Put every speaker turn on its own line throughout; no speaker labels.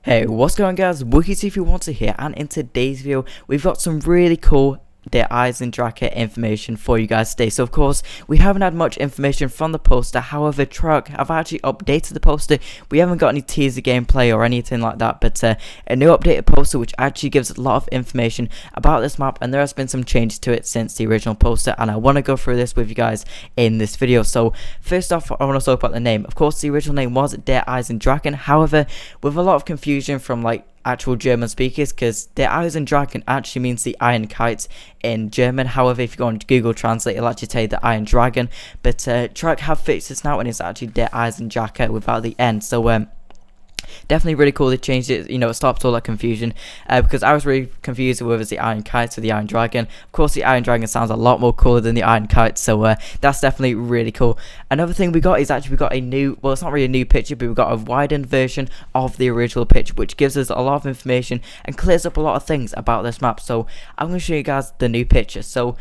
Hey, what's going on guys, WookieTV1 here, and in today's video, we've got some really cool Eisendrache information for you guys today. So of course, we haven't had much information from the poster, however, Truck have actually updated the poster. We haven't got any teaser gameplay or anything like that, but a new updated poster which actually gives a lot of information about this map, and there has been some changes to it since the original poster, and I want to go through this with you guys in this video. So first off, I want to talk about the name. Of course, the original name was Eisendrache, however, with a lot of confusion from actual German speakers, because der Eisendrache actually means the iron kite in German. However, if you go on Google Translate, it'll actually tell you the Iron Dragon, but Truck have fixed this now and it's actually der Eisendrache without the N. So definitely really cool. They changed it, it stopped all that confusion, because I was really confused whether it's the Iron Kite or the Iron Dragon. Of course, the Iron Dragon sounds a lot more cooler than the Iron Kite, so that's definitely really cool. Another thing we got is actually we got a new, well, it's not really a new picture, but we got a widened version of the original picture, which gives us a lot of information and clears up a lot of things about this map. So I'm going to show you guys the new picture. So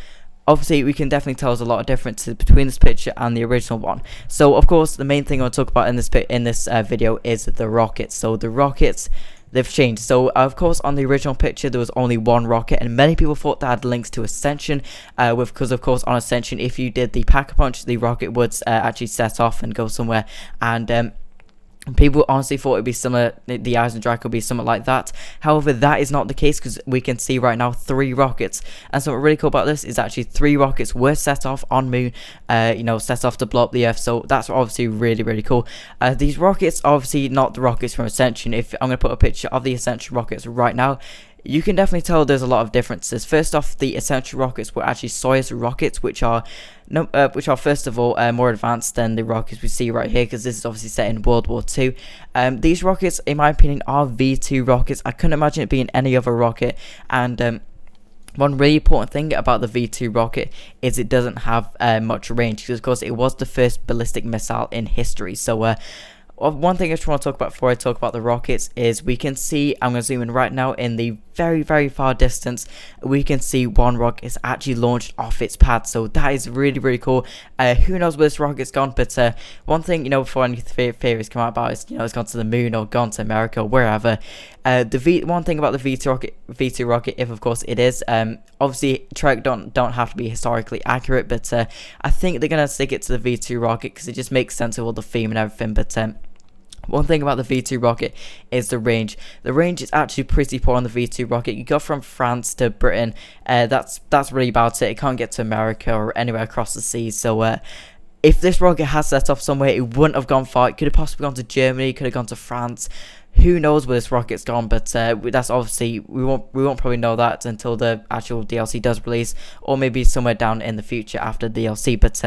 obviously, we can definitely tell there's a lot of differences between this picture and the original one. So, of course, the main thing I want to talk about in this video is the rockets. So, the rockets, they've changed. So, of course, on the original picture, there was only one rocket, and many people thought that had links to Ascension. Because, of course, on Ascension, if you did the Pack-a-Punch, the rocket would actually set off and go somewhere. And people honestly thought it'd be similar, the Eisendrache would be something like that. However, that is not the case, because we can see right now 3 rockets. And something really cool about this is actually 3 rockets were set off on Moon, set off to blow up the Earth. So that's obviously really, really cool. These rockets, obviously not the rockets from Ascension. If I'm going to put a picture of the Ascension rockets right now, you can definitely tell there's a lot of differences. First off, the Ascension rockets were actually Soyuz rockets, which are first of all more advanced than the rockets we see right here, because this is obviously set in World War II. These rockets, in my opinion, are V2 rockets. I couldn't imagine it being any other rocket. And one really important thing about the V2 rocket is it doesn't have much range, because of course it was the first ballistic missile in history. So one thing I just want to talk about before I talk about the rockets is we can see, I'm going to zoom in right now, in the very, very far distance, we can see one rocket is actually launched off its pad. So that is really, really cool. Who knows where this rocket's gone, but one thing, before any theories come out about it, it's gone to the moon or gone to America or wherever. One thing about the V2 rocket, if of course it is, obviously Trek don't have to be historically accurate, but I think they're going to stick it to the V2 rocket because it just makes sense of all the theme and everything. But one thing about the V2 rocket is the range. The range is actually pretty poor on the V2 rocket. You go from France to Britain, that's really about it. It can't get to America or anywhere across the seas. So if this rocket has set off somewhere, it wouldn't have gone far. It could have possibly gone to Germany, could have gone to France. Who knows where this rocket's gone, but that's obviously, we won't probably know that until the actual DLC does release, or maybe somewhere down in the future after DLC. But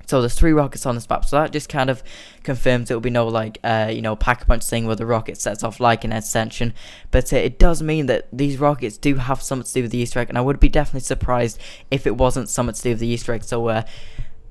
so there's 3 rockets on this map, so that just kind of confirms it will be no Pack-a-Punch thing where the rocket sets off like an Ascension. But it does mean that these rockets do have something to do with the Easter egg, and I would be definitely surprised if it wasn't something to do with the Easter egg. So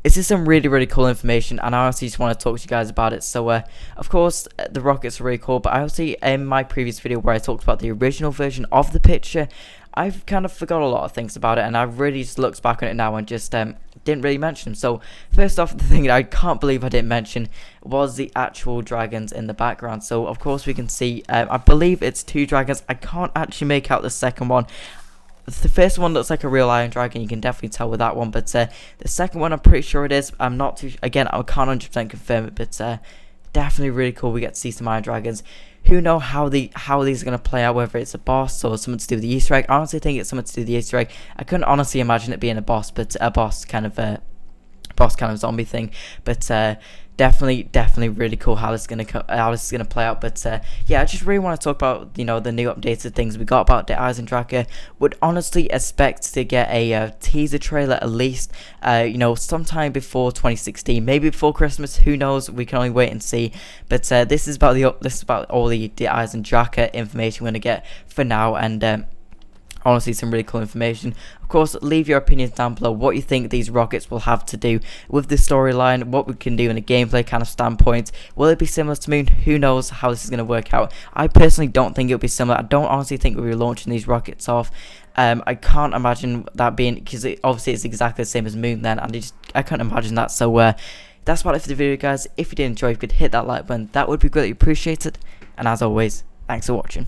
this is some really, really cool information, and I honestly just want to talk to you guys about it. So of course, the rockets are really cool, but I also, in my previous video where I talked about the original version of the picture, I've kind of forgot a lot of things about it, and I've really just looked back on it now and just didn't really mention them. So first off, the thing that I can't believe I didn't mention was the actual dragons in the background. So of course we can see, I believe it's 2 dragons. I can't actually make out the second one. The first one looks like a real Iron Dragon, you can definitely tell with that one, but the second one I'm pretty sure it is. I'm not too, again, I can't 100% confirm it, but definitely really cool. We get to see some Iron Dragons. Who know how these are going to play out, whether it's a boss or something to do with the Easter egg. I honestly think it's something to do with the Easter egg. I couldn't honestly imagine it being a boss, but a boss kind of zombie thing. But definitely really cool how this is gonna play out. But yeah, I just really want to talk about the new updated things we got about the Eisendrache. Would honestly expect to get a teaser trailer at least sometime before 2016, maybe before Christmas. Who knows? We can only wait and see. But this is about all the Eisendrache information we're gonna get for now, and honestly some really cool information. Of course, leave your opinions down below what you think these rockets will have to do with the storyline, what we can do in a gameplay kind of standpoint. Will it be similar to Moon? Who knows how this is going to work out. I personally don't think it'll be similar. I don't honestly think we'll be launching these rockets off. I can't imagine that being, because obviously it's exactly the same as Moon then, and I can't imagine that. So that's about it for the video, guys. If you did enjoy, if you could hit that like button, that would be greatly appreciated. And as always, Thanks for watching.